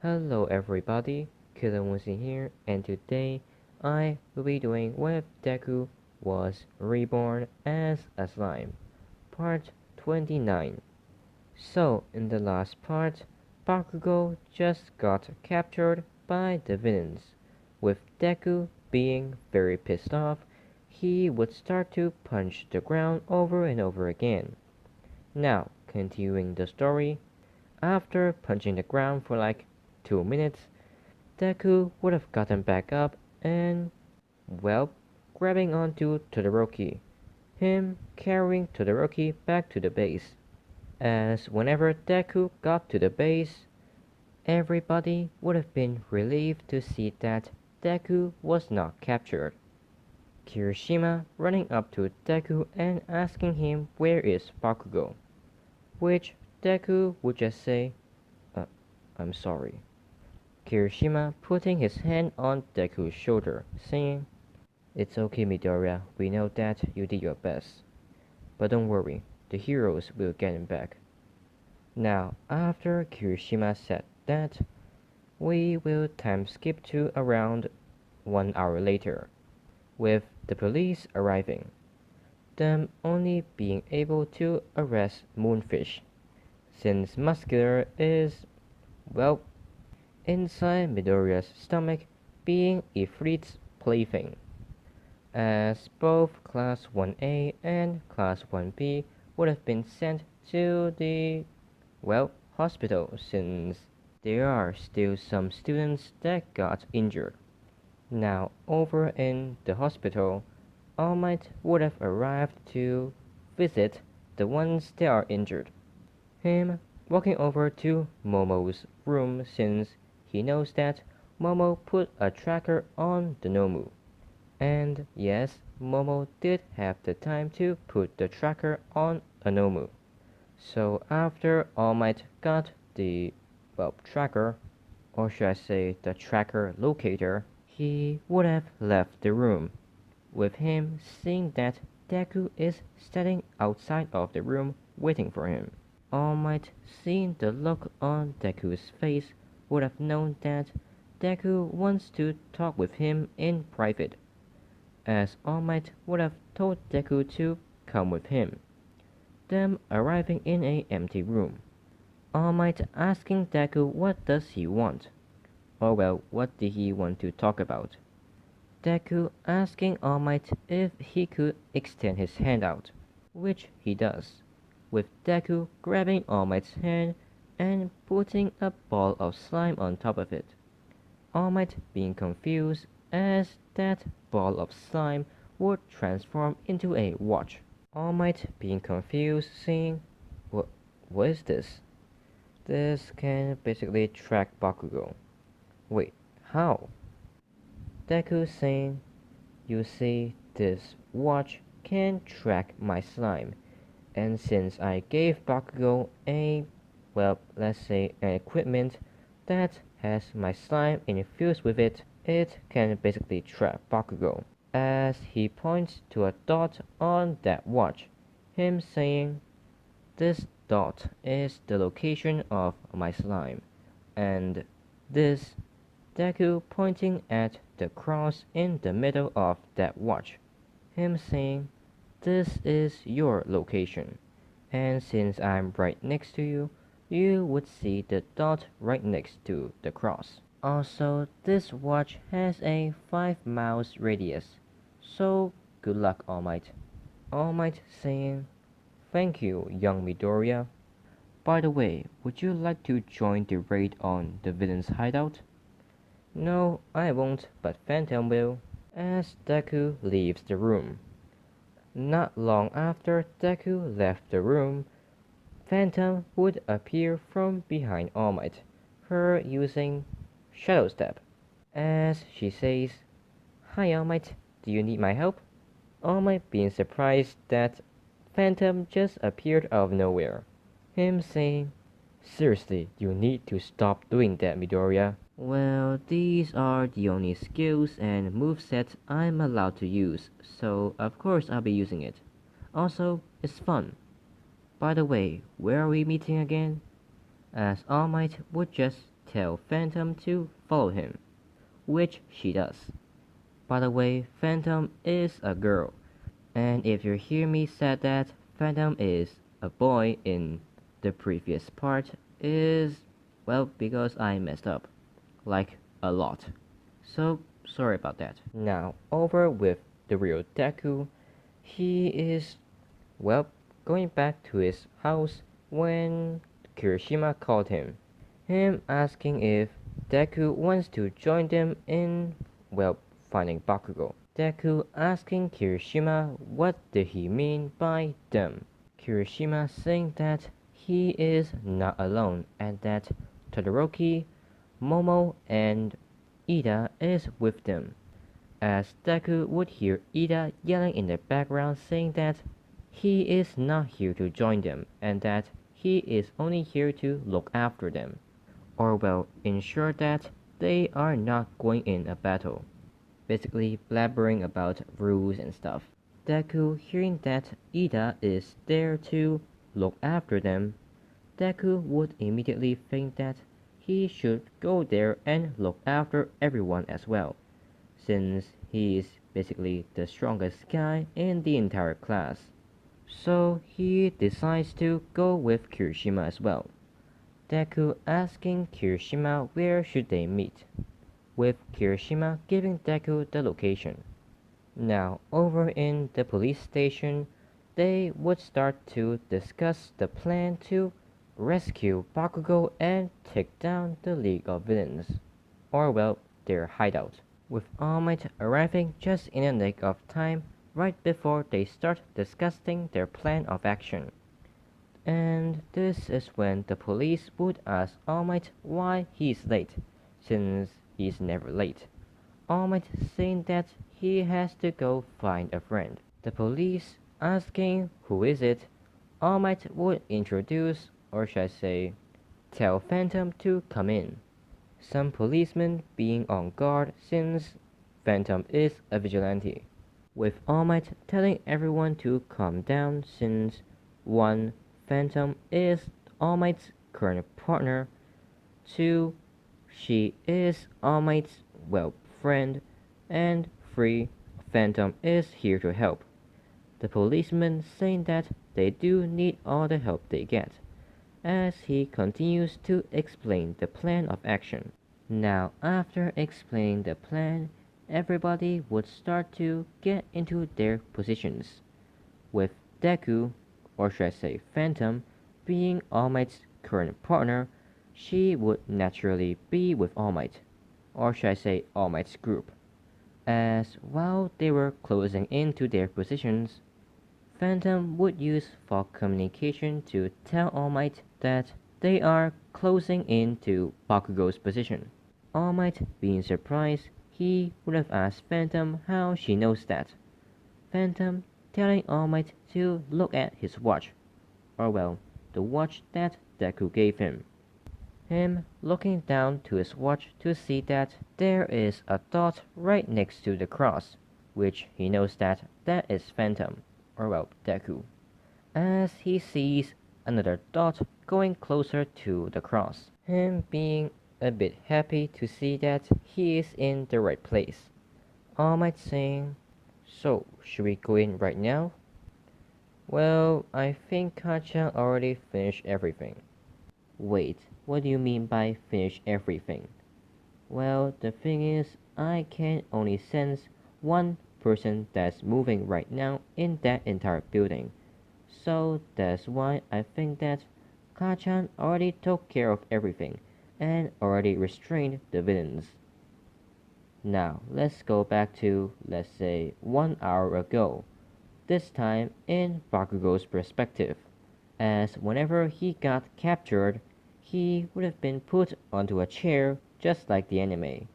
Hello everybody, Kirishima here, and today I will be doing what Deku was reborn as a slime, part 29. So, in the last part, Bakugo just got captured by the villains. With Deku being very pissed off, he would start to punch the ground over and over again. Now, continuing the story, after punching the ground for like 2 minutes, Deku would have gotten back up and, well, grabbing onto Todoroki, him carrying Todoroki back to the base. As whenever Deku got to the base, everybody would have been relieved to see that Deku was not captured. Kirishima running up to Deku and asking him where is Bakugo, which Deku would just say, uh, I'm sorry. Kirishima putting his hand on Deku's shoulder, saying, "It's okay, Midoriya, we know that you did your best. But don't worry, the heroes will get him back." Now, after Kirishima said that, we will time skip to around 1 hour later, with the police arriving, them only being able to arrest Moonfish, since Muscular is, well, inside Midoriya's stomach being Ifrit's plaything, as both Class 1A and Class 1B would have been sent to the, well, hospital since there are still some students that got injured. Now, over in the hospital, All Might would have arrived to visit the ones that are injured. Him walking over to Momo's room since he knows that Momo put a tracker on the Nomu. And yes, Momo did have the time to put the tracker on a Nomu. So after All Might got the, well, tracker, or should I say the tracker locator, he would have left the room, with him seeing that Deku is standing outside of the room waiting for him. All Might, seeing the look on Deku's face, would have known that Deku wants to talk with him in private, as All Might would have told Deku to come with him. Them arriving in a empty room, All Might asking Deku what does he want, or well, what did he want to talk about. Deku asking All Might if he could extend his hand out, which he does, with Deku grabbing All Might's hand and putting a ball of slime on top of it. All Might being confused as that ball of slime would transform into a watch. All Might being confused, saying, what is this? This can basically track Bakugo. Wait, how? Deku saying, you see, this watch can track my slime, and since I gave Bakugo a, well, let's say an equipment that has my slime infused with it, it can basically trap Bakugo, as he points to a dot on that watch, him saying, this dot is the location of my slime, and this, Deku pointing at the cross in the middle of that watch, him saying, this is your location, and since I'm right next to you, you would see the dot right next to the cross. Also, this watch has a 5 miles radius, so good luck, All Might. All Might saying, thank you, young Midoriya. By the way, would you like to join the raid on the villain's hideout? No, I won't, but Phantom will, as Deku leaves the room. Not long after Deku left the room, Phantom would appear from behind All Might, her using Shadow Step, as she says, "Hi All Might, do you need my help?" All Might being surprised that Phantom just appeared out of nowhere, him saying, "Seriously, you need to stop doing that, Midoriya." Well, these are the only skills and movesets I'm allowed to use, so of course I'll be using it. Also, it's fun. By the way, where are we meeting again? As All Might would just tell Phantom to follow him, which she does. By the way, Phantom is a girl, and if you hear me said that Phantom is a boy in the previous part is, well, because I messed up. Like, a lot. So, sorry about that. Now, over with the real Deku. He is, well, going back to his house when Kirishima called him asking if Deku wants to join them in, well, finding Bakugo. Deku asking Kirishima what did he mean by them. Kirishima saying that he is not alone and that Todoroki, Momo, and Ida is with them, as Deku would hear Ida yelling in the background saying that he is not here to join them and that he is only here to look after them, or well, ensure that they are not going in a battle. Basically blabbering about rules and stuff. Deku hearing that Ida is there to look after them, Deku would immediately think that he should go there and look after everyone as well, since he is basically the strongest guy in the entire class. So he decides to go with Kirishima as well. Deku asking Kirishima where should they meet, with Kirishima giving Deku the location. Now, over in the police station, they would start to discuss the plan to rescue Bakugo and take down the League of Villains, or well, their hideout, with All Might arriving just in the nick of time right before they start discussing their plan of action. And this is when the police would ask All Might why he's late, since he's never late. All Might saying that he has to go find a friend. The police asking who is it, All Might would introduce, or should I say, tell Phantom to come in. Some policemen being on guard since Phantom is a vigilante, with All Might telling everyone to calm down since 1. Phantom is All Might's current partner, 2. She is All Might's, well, friend, and 3. Phantom is here to help. The policeman saying that they do need all the help they get, as he continues to explain the plan of action. Now, after explaining the plan, everybody would start to get into their positions, with Deku, or should I say Phantom, being All Might's current partner. She would naturally be with All Might, or should I say All Might's group, as while they were closing into their positions, Phantom would use fog communication to tell All Might that they are closing into Bakugo's position. All Might being surprised, he would have asked Phantom how she knows that. Phantom telling All Might to look at his watch, or well, the watch that Deku gave him looking down to his watch to see that there is a dot right next to the cross, which he knows that that is Phantom, or well, Deku, as he sees another dot going closer to the cross, him being a bit happy to see that he is in the right place. All Might saying, so should we go in right now? Well, I think Kachan already finished everything. Wait, what do you mean by finish everything? Well, the thing is, I can only sense one person that's moving right now in that entire building. So that's why I think that Kachan already took care of everything and already restrained the villains. Now, let's go back to, let's say, 1 hour ago. This time in Bakugo's perspective, as whenever he got captured, he would have been put onto a chair just like the anime,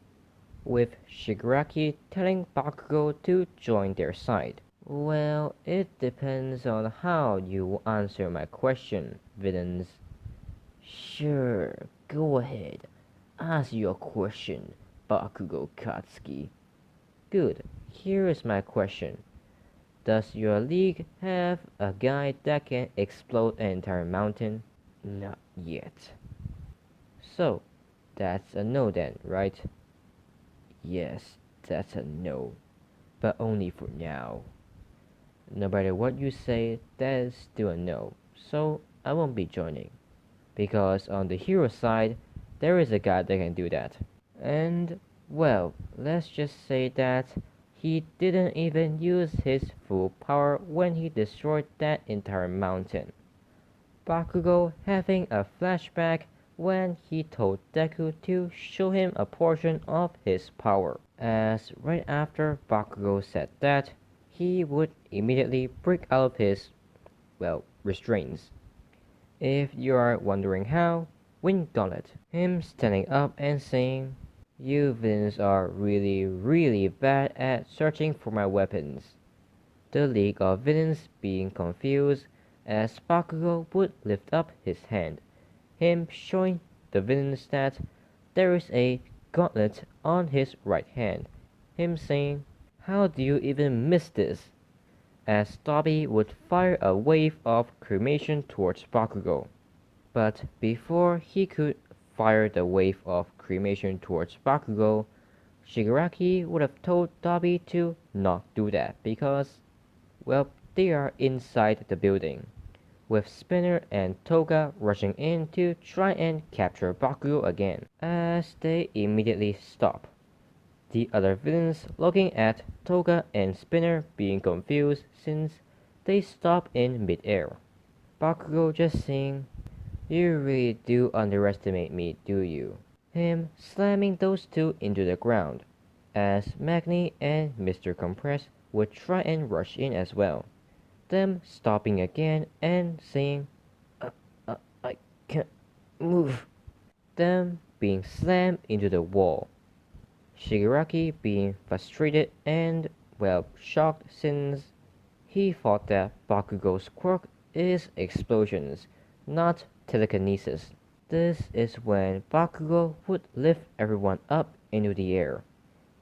with Shigaraki telling Bakugo to join their side. Well, it depends on how you answer my question, villains. Sure, go ahead. Ask your question, Bakugo Katsuki. Good, here is my question. Does your league have a guy that can explode an entire mountain? Not yet. So, That's a no then, right? Yes, that's a no. But only for now. No matter what you say, that is still a no. So I won't be joining. Because on the hero side, there is a guy that can do that. And, well, let's just say that he didn't even use his full power when he destroyed that entire mountain. Bakugo having a flashback when he told Deku to show him a portion of his power, as right after Bakugo said that, he would immediately break out of his, well, restraints. If you are wondering how, Wind Gauntlet, him standing up and saying, "You villains are really bad at searching for my weapons." The League of Villains being confused as Bakugo would lift up his hand, him showing the villains that there is a gauntlet on his right hand, him saying, "How do you even miss this?" as Dobby would fire a wave of cremation towards Bakugo. But before he could fire the wave of cremation towards Bakugo, Shigaraki would have told Dobby to not do that because, well, they are inside the building, with Spinner and Toga rushing in to try and capture Bakugo again, as they immediately stop. The other villains looking at Toga and Spinner being confused since they stop in midair. Bakugo just saying, "You really do underestimate me, do you?" Him slamming those two into the ground, as Magni and Mr. Compress would try and rush in as well, them stopping again and saying, I can't move." Them being slammed into the wall. Shigaraki being frustrated and, well, shocked since he thought that Bakugo's quirk is explosions, not telekinesis. This is when Bakugo would lift everyone up into the air,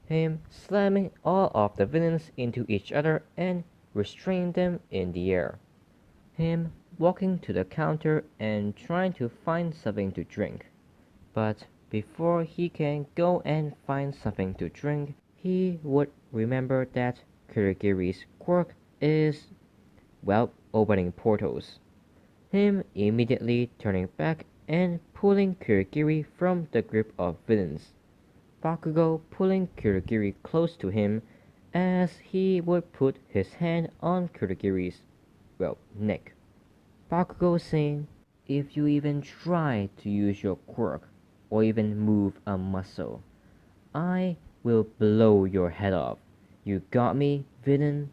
him slamming all of the villains into each other and restraining them in the air, him walking to the counter and trying to find something to drink. But before he can go and find something to drink, he would remember that Kirigiri's quirk is, well, opening portals. Him immediately turning back and pulling Kirigiri from the grip of villains. Bakugo pulling Kirigiri close to him as he would put his hand on Kirigiri's, well, neck. Bakugo saying, "If you even try to use your quirk, or even move a muscle, I will blow your head off. You got me, villain?"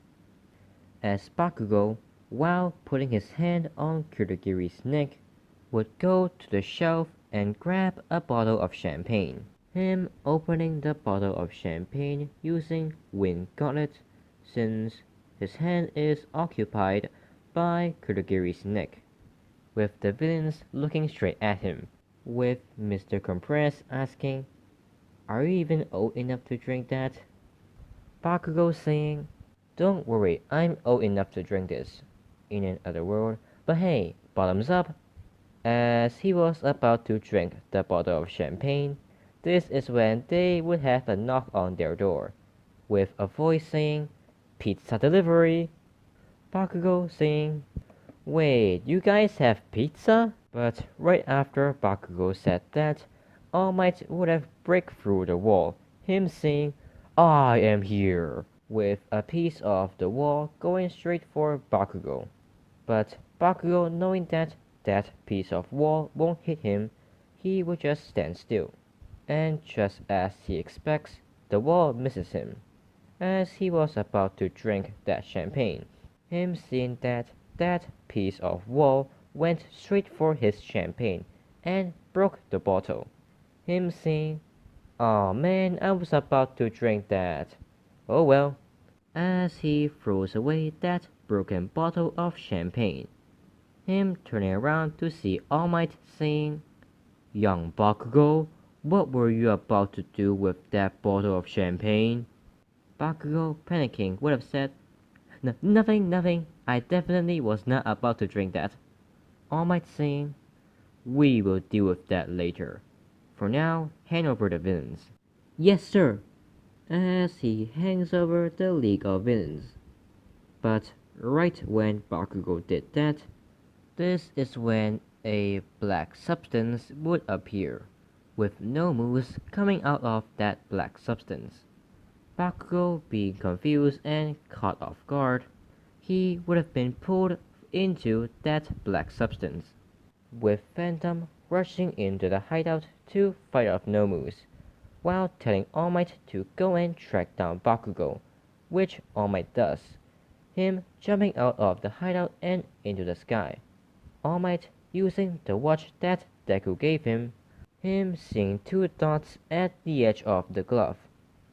As Bakugo, while putting his hand on Kirigiri's neck, would go to the shelf and grab a bottle of champagne. Him opening the bottle of champagne using Wind Gauntlet, since his hand is occupied by Kirigiri's neck, with the villains looking straight at him, with Mr. Compress asking, "Are you even old enough to drink that?" Bakugo saying, "Don't worry, I'm old enough to drink this," in another world, but hey, bottoms up! As he was about to drink the bottle of champagne, this is when they would have a knock on their door, with a voice saying, "Pizza delivery!" Bakugo saying, "Wait, you guys have pizza?" But right after Bakugo said that, All Might would have break through the wall, him saying, "I am here!" with a piece of the wall going straight for Bakugo. But Bakugo, knowing that that piece of wall won't hit him, he will just stand still. And just as he expects, the wall misses him, as he was about to drink that champagne, him seeing that that piece of wall went straight for his champagne and broke the bottle, him saying, "Aw man, I was about to drink that. Oh well," as he throws away that broken bottle of champagne, him turning around to see All Might saying, "Young Bakugo, what were you about to do with that bottle of champagne?" Bakugo, panicking, would have said, Nothing, I definitely was not about to drink that." All Might saying, "We will deal with that later. For now, hand over the villains. Yes, sir, as he hands over the League of Villains. But right when Bakugo did that, this is when a black substance would appear, with no moves coming out of that black substance. Bakugo being confused and caught off guard, he would have been pulled into that black substance, with Phantom rushing into the hideout to fight off Nomus, while telling All Might to go and track down Bakugo, which All Might does, him jumping out of the hideout and into the sky. All Might using the watch that Deku gave him seeing two dots at the edge of the glove.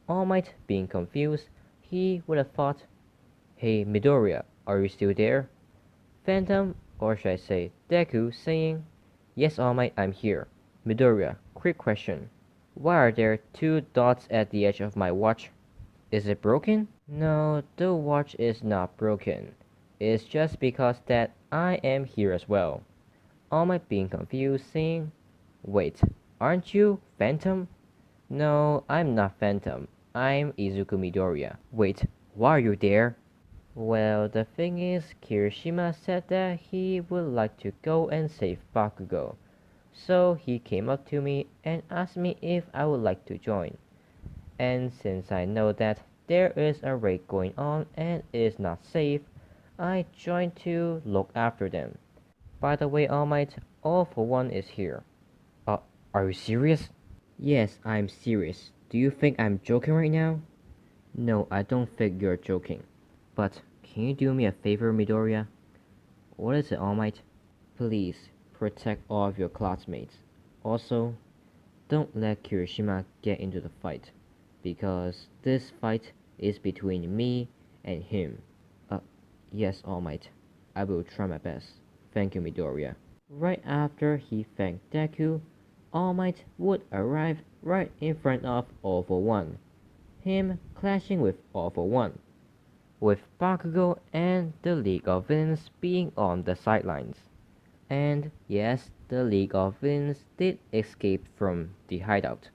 All Might being confused, he would have thought, "Hey Midoriya, are you still there?" Phantom, or should I say Deku, saying, "Yes, All Might, I'm here. Midoriya, quick question. Why are there two dots at the edge of my watch? Is it broken?" "No, the watch is not broken. It's just because that I am here as well." All Might being confused, saying, "Wait, aren't you Phantom?" "No, I'm not Phantom. I'm Izuku Midoriya." "Wait, why are you there?" "Well, the thing is, Kirishima said that he would like to go and save Bakugo. So he came up to me and asked me if I would like to join. And since I know that there is a raid going on and it is not safe, I joined to look after them. By the way, All Might, All for One is here." Uh, are you serious?" "Yes, I'm serious. Do you think I'm joking right now?" "No, I don't think you're joking. But can you do me a favor, Midoriya?" "What is it, All Might?" "Please, protect all of your classmates. Also, don't let Kirishima get into the fight, because this fight is between me and him." Uh, yes, All Might. I will try my best. Thank you, Midoriya." Right after he thanked Deku, All Might would arrive right in front of All for One, him clashing with All for One, with Bakugo and the League of Villains being on the sidelines. And yes, the League of Villains did escape from the hideout,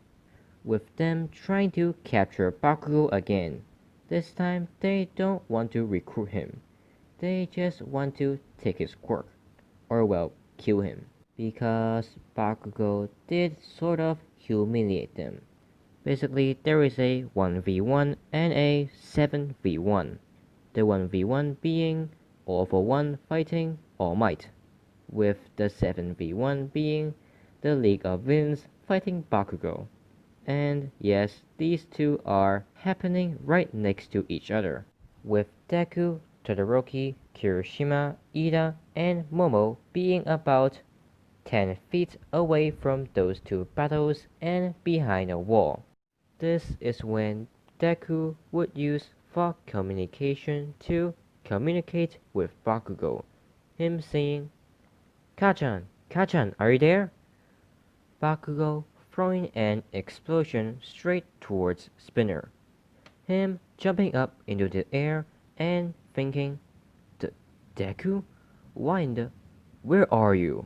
with them trying to capture Bakugo again. This time they don't want to recruit him, they just want to take his quirk, or well, kill him. Because Bakugo did sort of humiliate them. Basically, there is a 1v1 and a 7v1. The 1v1 being All for One fighting All Might, with the 7v1 being the League of Villains fighting Bakugo. And yes, these two are happening right next to each other, with Deku, Todoroki, Kirishima, Ida, and Momo being about 10 feet away from those two battles and behind a wall. This is when Deku would use fog communication to communicate with Bakugo, him saying, "Kachan, Kachan, are you there?" Bakugo throwing an explosion straight towards Spinner, him jumping up into the air and thinking, Deku? Why in the... Where are you?"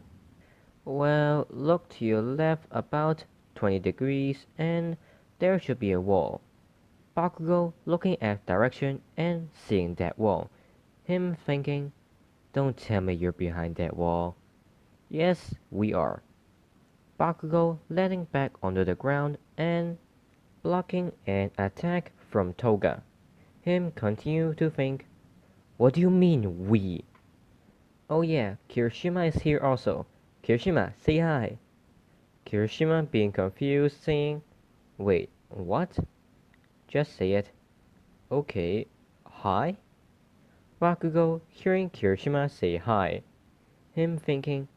"Well, look to your left about 20 degrees and there should be a wall." Bakugo looking at direction and seeing that wall, him thinking, "Don't tell me you're behind that wall." "Yes, we are." Bakugo landing back onto the ground and blocking an attack from Toga, him continue to think, "What do you mean, we?" "Oh yeah, Kirishima is here also. Kirishima, say hi." Kirishima being confused, saying, "Wait, what?" "Just say it." "Okay, hi?" Bakugo hearing Kirishima say hi, him thinking,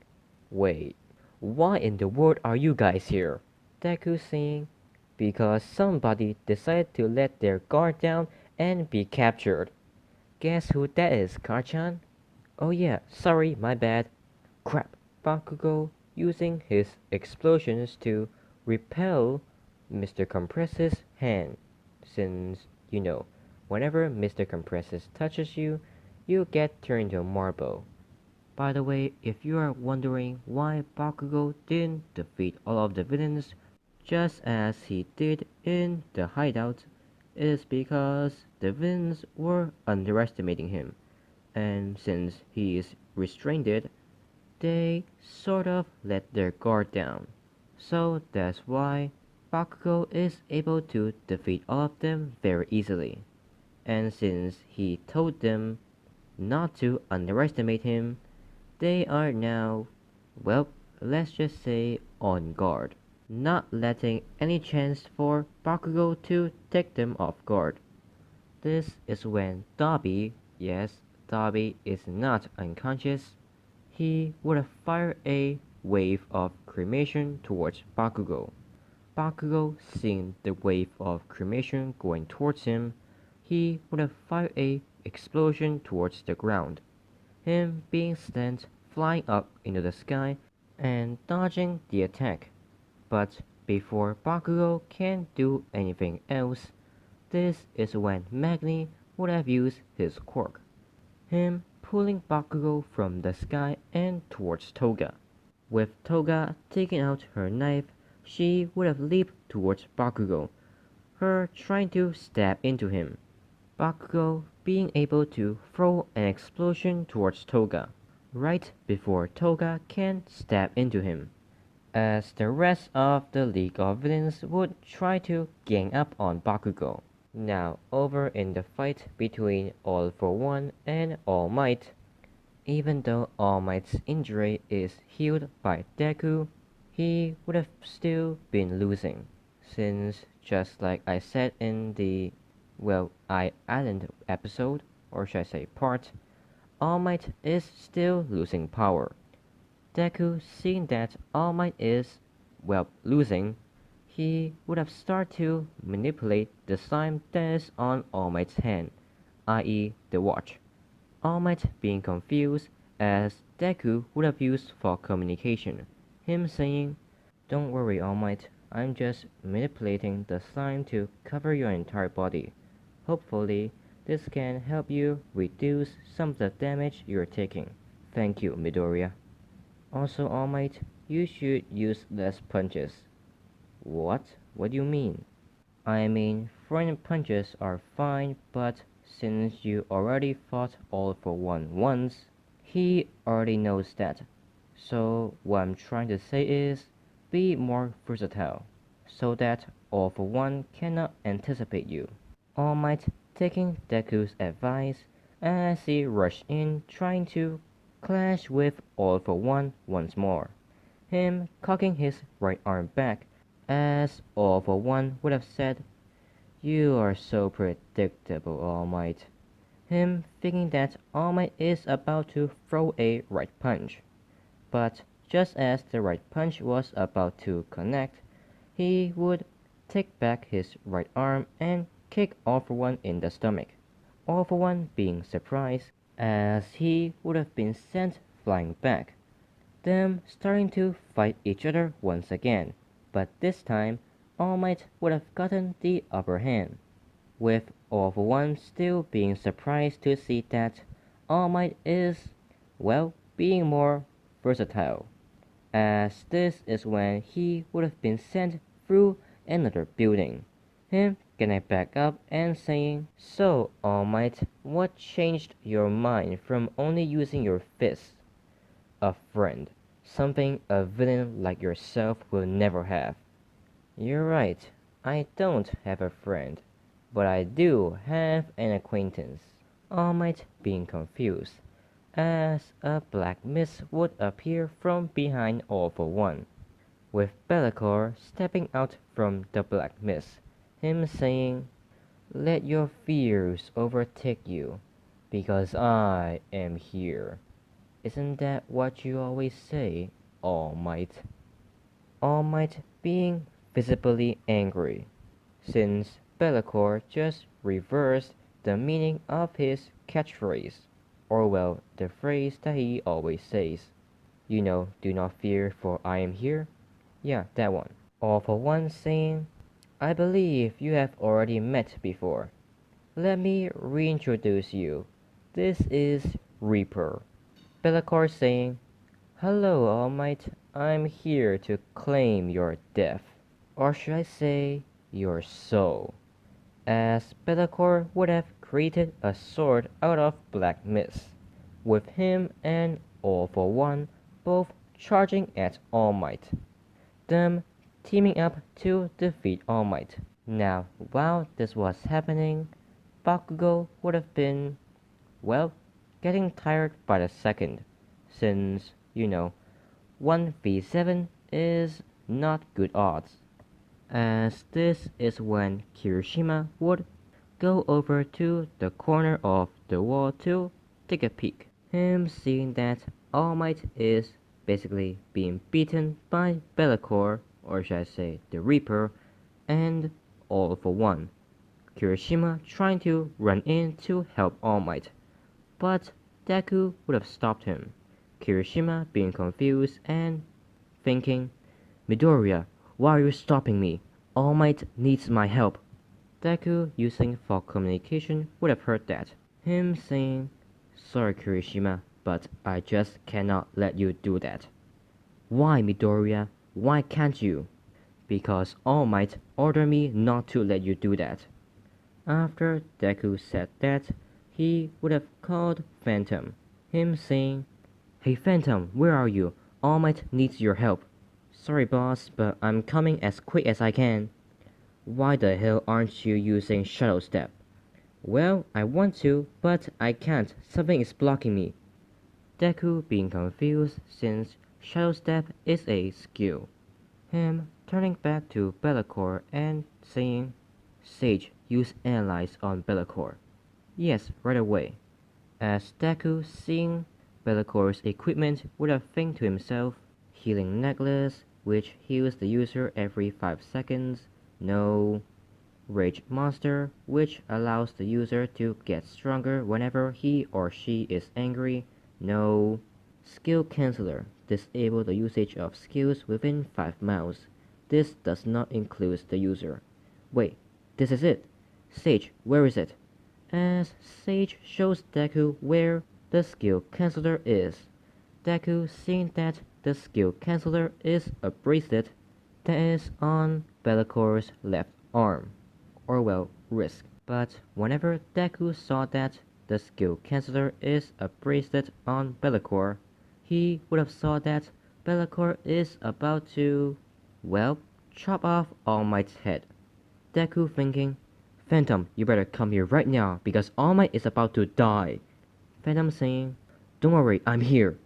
"Wait, why in the world are you guys here?" Deku saying, "Because somebody decided to let their guard down and be captured." "Guess who that is, Karchan?" "Oh yeah, sorry, my bad." "Crap." Bakugo using his explosions to repel Mr. Compress's hand, since, you know, whenever Mr. Compresses touches you, you get turned into a marble. By the way, if you are wondering why Bakugo didn't defeat all of the villains just as he did in the hideout, is because the villains were underestimating him, and since he is restrained, they sort of let their guard down. So that's why Bakugo is able to defeat all of them very easily. And since he told them not to underestimate him, they are now, well, let's just say on guard, not letting any chance for Bakugo to take them off guard. This is when Dobby, yes, Dobby is not unconscious, he would have fired a wave of cremation towards Bakugo. Bakugo, seeing the wave of cremation going towards him, he would have fired a explosion towards the ground, him being sent flying up into the sky and dodging the attack. But before Bakugo can do anything else, this is when Magni would have used his quirk, him pulling Bakugo from the sky and towards Toga. With Toga taking out her knife, she would have leaped towards Bakugo, her trying to stab into him. Bakugo being able to throw an explosion towards Toga, right before Toga can stab into him, as the rest of the League of Villains would try to gang up on Bakugo. Now over in the fight between All For One and All Might, even though All Might's injury is healed by Deku, he would have still been losing, since just like I said in the, well, I Island episode, or should I say part, All Might is still losing power. Deku, seeing that All Might is, well, losing, he would have started to manipulate the slime that is on All Might's hand, i.e. the watch. All Might being confused, as Deku would have used for communication, him saying, "Don't worry, All Might, I'm just manipulating the slime to cover your entire body. Hopefully, this can help you reduce some of the damage you're taking. Thank you, Midoriya. Also, All Might, you should use less punches." What? What do you mean? I mean, throwing punches are fine, but since you already fought All For One once, he already knows that. So what I'm trying to say is, be more versatile, so that All For One cannot anticipate you. All Might taking Deku's advice as he rushed in trying to clash with All For One once more, him cocking his right arm back as All For One would have said, "You are so predictable, All Might." Him thinking that All Might is about to throw a right punch. But just as the right punch was about to connect, he would take back his right arm and kick All For One in the stomach. All For One being surprised, as he would have been sent flying back, them starting to fight each other once again, but this time All Might would have gotten the upper hand, with All For One still being surprised to see that All Might is, well, being more versatile, as this is when he would have been sent through another building, him getting back up and saying, "So, All Might, what changed your mind from only using your fists?" "A friend. Something a villain like yourself will never have." "You're right, I don't have a friend, but I do have an acquaintance." All Might being confused, as a black mist would appear from behind All For One, with Bellicor stepping out from the black mist, him saying, "Let your fears overtake you, because I am here." Isn't that what you always say, All Might? All Might being visibly angry, since Bellicor just reversed the meaning of his catchphrase, or well, the phrase that he always says. You know, "Do not fear, for I am here." Yeah, that one. All For One saying, "I believe you have already met before. Let me reintroduce you. This is Reaper." Bellicor saying, "Hello, All Might. I'm here to claim your death." or should I say, your soul, as Belacor would have created a sword out of black mist, with him and All for One both charging at All Might, them teaming up to defeat All Might. Now, while this was happening, Bakugo would have been, well, getting tired by the second, since, 1v7 is not good odds, as this is when Kirishima would go over to the corner of the wall to take a peek. Him seeing that All Might is basically being beaten by Belacor, or should I say the Reaper, and All for One. Kirishima trying to run in to help All Might, but Deku would have stopped him. Kirishima being confused and thinking, Midoriya, why are you stopping me? All Might needs my help. Deku, using fog communication, would have heard that. Him saying, Sorry Kirishima, but I just cannot let you do that. Why, Midoriya? Why can't you? Because All Might ordered me not to let you do that. After Deku said that, he would have called Phantom, him saying, Hey Phantom, where are you? All Might needs your help. Sorry boss, but I'm coming as quick as I can. Why the hell aren't you using Shadow Step? Well, I want to, but I can't. Something is blocking me. Deku being confused since Shadow Step is a skill. Him turning back to Belacor and saying, Sage, use Analyze on Belacor. Yes, right away. As Deku seeing Bellacor's equipment would have think to himself, Healing Necklace, which heals the user every 5 seconds, no. Rage Monster, which allows the user to get stronger whenever he or she is angry, no. Skill Canceller, disable the usage of skills within 5 miles. This does not include the user. Wait, this is it. Sage, where is it? As Sage shows Deku where the skill canceller is. Deku seeing that the skill canceller is a bracelet that is on Bellacor's left arm, or well, wrist. But whenever Deku saw that the skill canceller is a bracelet on Bellacor, he would have saw that Bellacor is about to, well, chop off All Might's head. Deku thinking, Phantom, you better come here right now because All Might is about to die. Phantom saying, Don't worry, I'm here.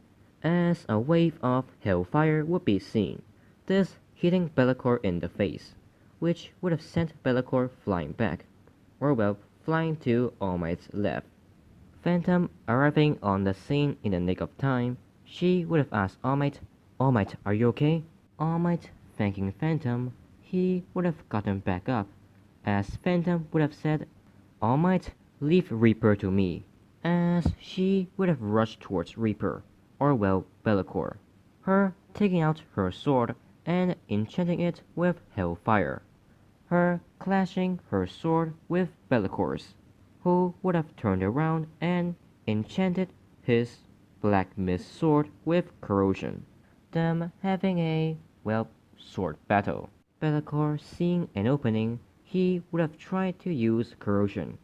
As a wave of hellfire would be seen, this hitting Bellacor in the face, which would have sent Bellacor flying back, or well, flying to All Might's left. Phantom arriving on the scene in the nick of time, she would have asked All Might, are you okay? All Might thanking Phantom, he would have gotten back up, as Phantom would have said, All Might, leave Reaper to me, as she would have rushed towards Reaper, or well, Bellacor, her taking out her sword and enchanting it with hellfire, her clashing her sword with Bellacor's, who would have turned around and enchanted his black mist sword with corrosion, them having a, well, sword battle. Bellacor seeing an opening, he would have tried to use corrosion,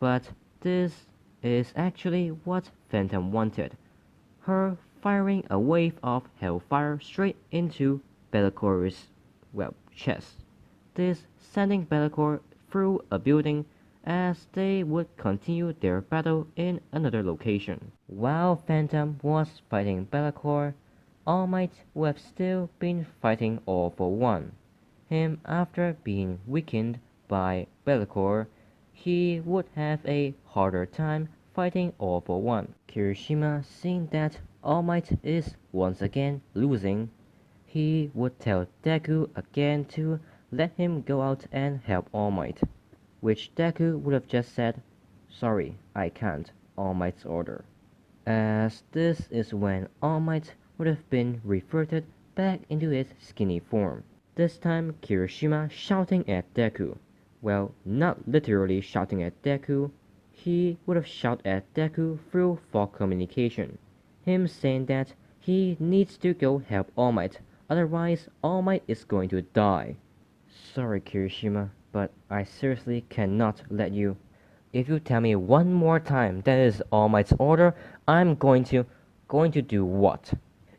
but this is actually what Phantom wanted, her firing a wave of hellfire straight into Bellacor's, well, chest, this sending Bellacor through a building as they would continue their battle in another location. While Phantom was fighting Bellacor, All Might would have still been fighting All for One. Him after being weakened by Bellacor, he would have a harder time fighting All for One. Kirishima seeing that All Might is once again losing, he would tell Deku again to let him go out and help All Might, which Deku would have just said, Sorry, I can't, All Might's order. As this is when All Might would have been reverted back into its skinny form. This time Kirishima shouting at Deku. Well, not literally shouting at Deku, he would have shouted at Deku through fog communication, him saying that he needs to go help All Might, otherwise All Might is going to die. Sorry, Kirishima, but I seriously cannot let you. If you tell me one more time that is All Might's order, I'm going to do what?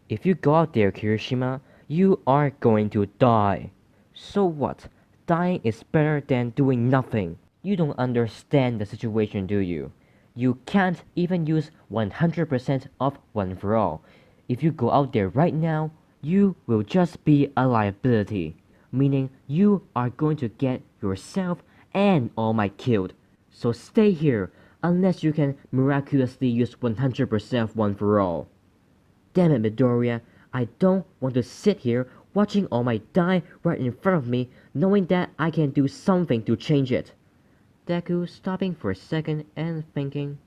If you go out there, Kirishima, you are going to die. So what? Dying is better than doing nothing. You don't understand the situation, do you? You can't even use 100% of One for All. If you go out there right now, you will just be a liability, meaning you are going to get yourself and All Might killed. So stay here unless you can miraculously use 100% One for All. Damn it, Midoriya, I don't want to sit here watching All Might die right in front of me, knowing that I can do something to change it. Deku stopping for a second and thinking,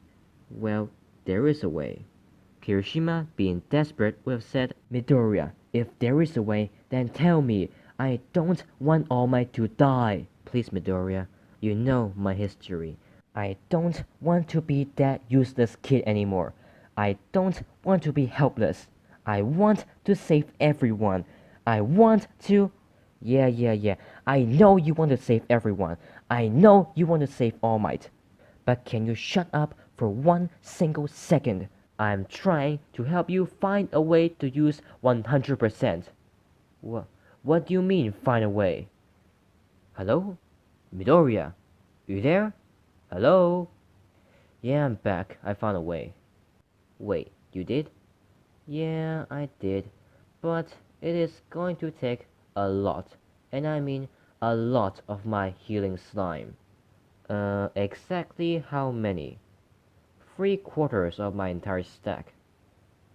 well, there is a way. Kirishima, being desperate, would have said, Midoriya, if there is a way, then tell me. I don't want All Might to die. Please, Midoriya, you know my history. I don't want to be that useless kid anymore. I don't want to be helpless. I want to save everyone. I want to. Yeah. I know you want to save everyone. I know you want to save All Might. But can you shut up for one single second? I'm trying to help you find a way to use 100%. What do you mean, find a way? Hello? Midoriya? You there? Hello? Yeah, I'm back. I found a way. Wait, you did? Yeah, I did. But it is going to take a lot, and I mean a lot of my healing slime. Exactly how many? 3/4 of my entire stack.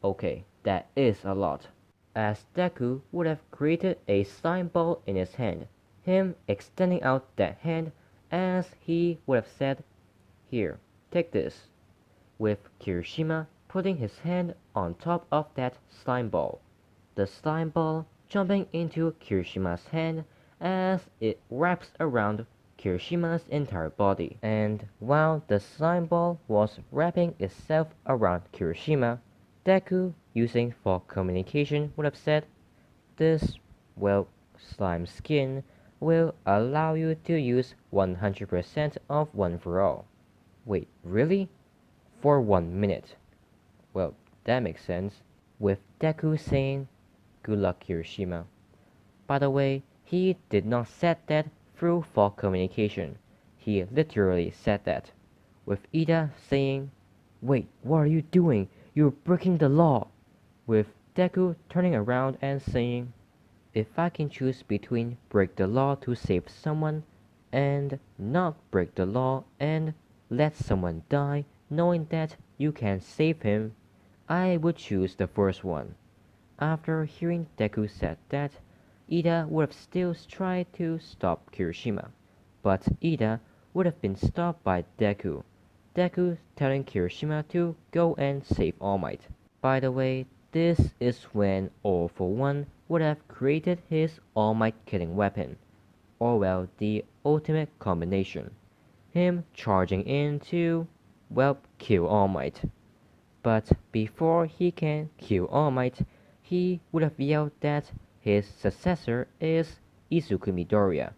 Okay, that is a lot. As Deku would have created a slime ball in his hand, him extending out that hand as he would have said, here, take this, with Kirishima putting his hand on top of that slime ball. The slime ball jumping into Kirishima's hand as it wraps around Kirishima's entire body. And while the slime ball was wrapping itself around Kirishima, Deku, using for communication, would have said, this, well, slime skin will allow you to use 100% of One for All. Wait, really? For 1 minute. Well, that makes sense, with Deku saying, good luck, Kirishima. By the way, he did not say that through for communication. He literally said that, with Ida saying, wait, what are you doing? You're breaking the law. With Deku turning around and saying, if I can choose between break the law to save someone and not break the law and let someone die knowing that you can save him, I would choose the first one. After hearing Deku said that, Ida would have still tried to stop Kirishima, but Ida would have been stopped by Deku. Deku telling Kirishima to go and save All Might. By the way, this is when All for One would have created his All Might killing weapon, or well, the ultimate combination. Him charging in to, well, kill All Might. But before he can kill All Might, he would have yelled that his successor is Izuku Midoriya,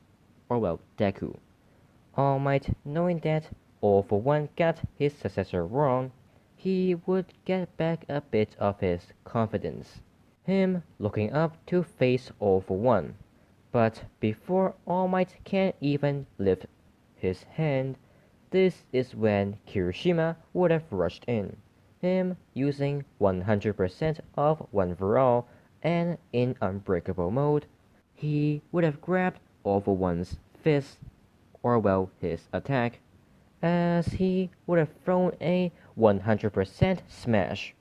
or well, Deku. All Might, knowing that All for One got his successor wrong, he would get back a bit of his confidence. Him looking up to face All for One. But before All Might can even lift his hand, this is when Kirishima would have rushed in, him using 100% of One for All, and in unbreakable mode, he would have grabbed All for One's fist, or well, his attack, as he would have thrown a 100% smash,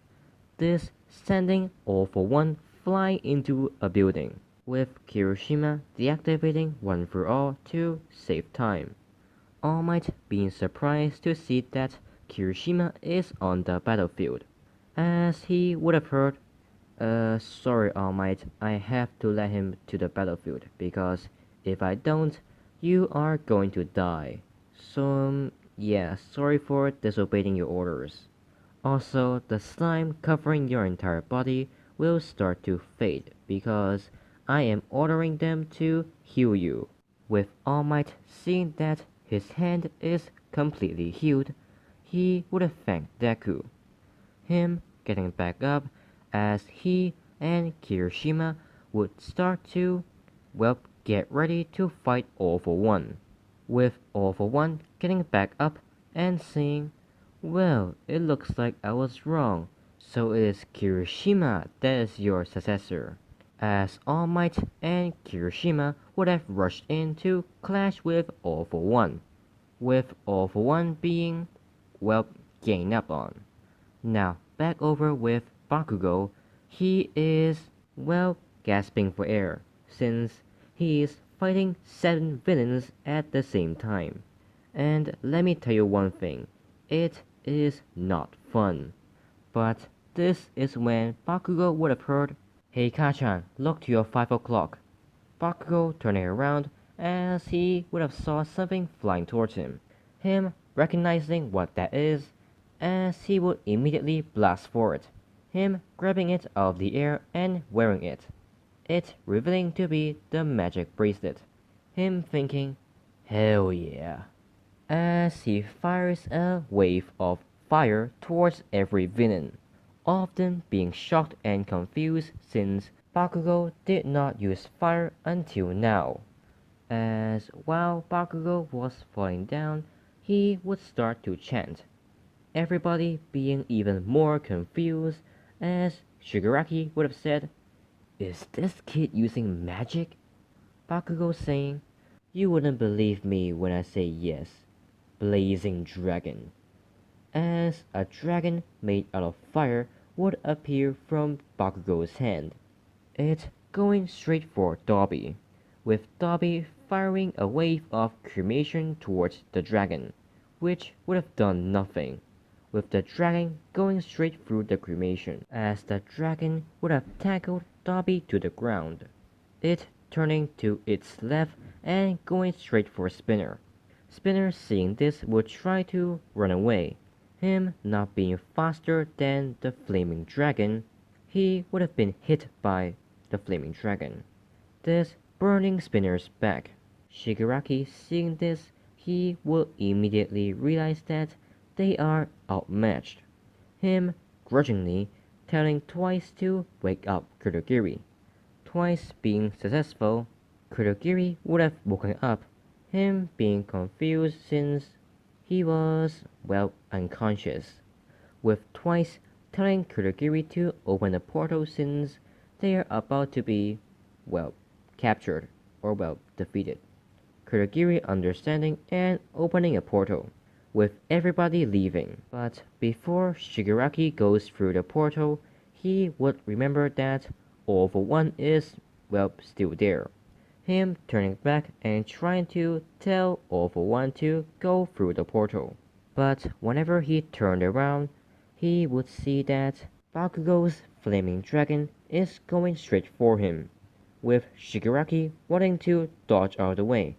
this sending All for One flying into a building, with Kirishima deactivating One for All to save time. All Might being surprised to see that Kirishima is on the battlefield, as he would have heard, sorry All Might, I have to let him to the battlefield, because if I don't, you are going to die. So, yeah, sorry for disobeying your orders. Also, the slime covering your entire body will start to fade, because I am ordering them to heal you. With All Might seeing that his hand is completely healed, he would have thanked Deku. Him getting back up as he and Kirishima would start to, well, get ready to fight All for One. With All for One getting back up and saying, well, it looks like I was wrong, so it is Kirishima that is your successor. As All Might and Kirishima would have rushed in to clash with All for One, with All for One being, well, gained up on. Now, back over with Bakugo, he is, well, gasping for air, since he is fighting 7 villains at the same time. And let me tell you one thing, it is not fun. But this is when Bakugo would have heard, hey Kachan, look to your 5 o'clock. Bakugo turning around as he would have saw something flying towards him. Him recognizing what that is, as he would immediately blast for it. Him grabbing it out of the air and wearing it. It revealing to be the magic bracelet. Him thinking, hell yeah. As he fires a wave of fire towards every villain, often being shocked and confused since Bakugo did not use fire until now. As while Bakugo was falling down, he would start to chant, everybody being even more confused as Shigaraki would have said, is this kid using magic? Bakugo saying, you wouldn't believe me when I say yes. Blazing dragon. As a dragon made out of fire would appear from Bakugo's hand. It going straight for Dobby, with Dobby firing a wave of cremation towards the dragon, which would have done nothing, with the dragon going straight through the cremation, as the dragon would have tackled Dobby to the ground, it turning to its left and going straight for Spinner. Spinner seeing this would try to run away, him not being faster than the flaming dragon, he would have been hit by the flaming dragon, this burning Spinner's back. Shigaraki seeing this, he will immediately realize that they are outmatched, him grudgingly telling Twice to wake up Kurogiri. Twice being successful, Kurogiri would have woken up, him being confused since he was, well, unconscious, with Twice telling Kurogiri to open the portal since they are about to be, well, captured or, well, defeated. Kurogiri understanding and opening a portal, with everybody leaving. But before Shigaraki goes through the portal, he would remember that All for One is, well, still there. Him turning back and trying to tell All for One to go through the portal. But whenever he turned around, he would see that Bakugo's flaming dragon is going straight for him, with Shigaraki wanting to dodge out of the way.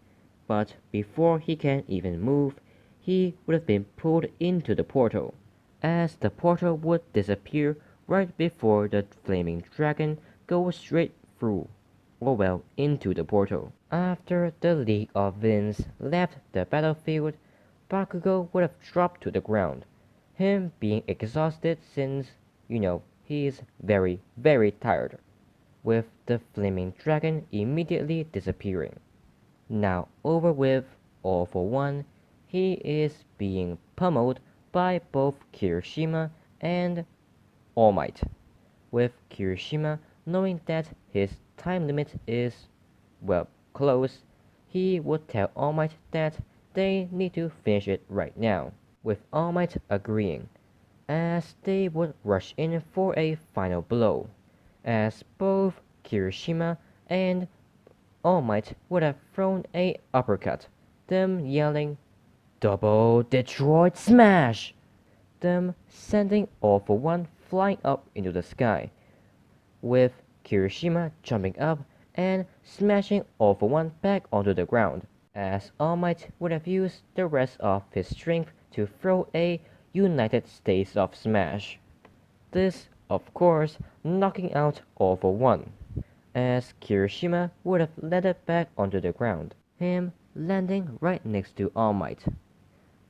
But before he can even move, he would have been pulled into the portal, as the portal would disappear right before the flaming dragon goes straight through, or well, into the portal. After the League of Villains left the battlefield, Bakugo would have dropped to the ground, him being exhausted since, he is very, very tired, with the flaming dragon immediately disappearing. Now over with All for One, he is being pummeled by both Kirishima and All Might, with Kirishima knowing that his time limit is, well, close, he would tell All Might that they need to finish it right now, with All Might agreeing, as they would rush in for a final blow, as both Kirishima and All Might would have thrown a uppercut, them yelling, Double Detroit Smash! Them sending All for One flying up into the sky, with Kirishima jumping up and smashing All for One back onto the ground, as All Might would have used the rest of his strength to throw a United States of Smash. This, of course, knocking out All for One, as Kirishima would have landed back onto the ground, him landing right next to All Might,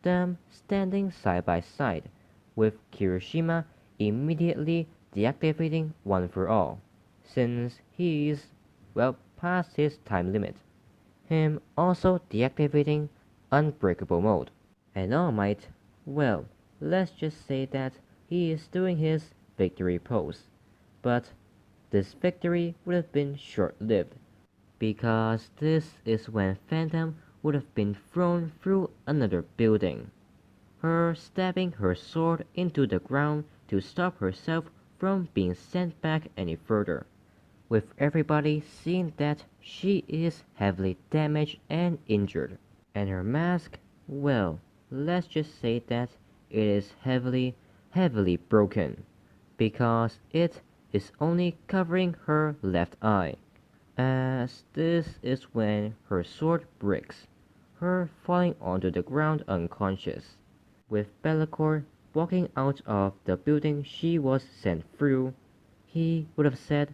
them standing side by side, with Kirishima immediately deactivating One for All, since he is, well, past his time limit, him also deactivating Unbreakable mode, and All Might, well, let's just say that he is doing his victory pose, but this victory would have been short-lived, because this is when Phantom would have been thrown through another building, her stabbing her sword into the ground to stop herself from being sent back any further, with everybody seeing that she is heavily damaged and injured. And her mask, well, let's just say that it is heavily broken, because it is only covering her left eye, as this is when her sword breaks, her falling onto the ground unconscious, with Belacor walking out of the building she was sent through. He would have said,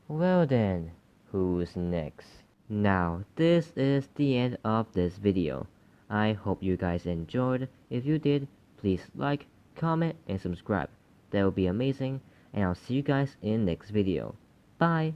"Well then, who's next?" Now, this is the end of this video. I hope you guys enjoyed. If you did, please like, comment, and subscribe. That would be amazing, and I'll see you guys in next video. Bye!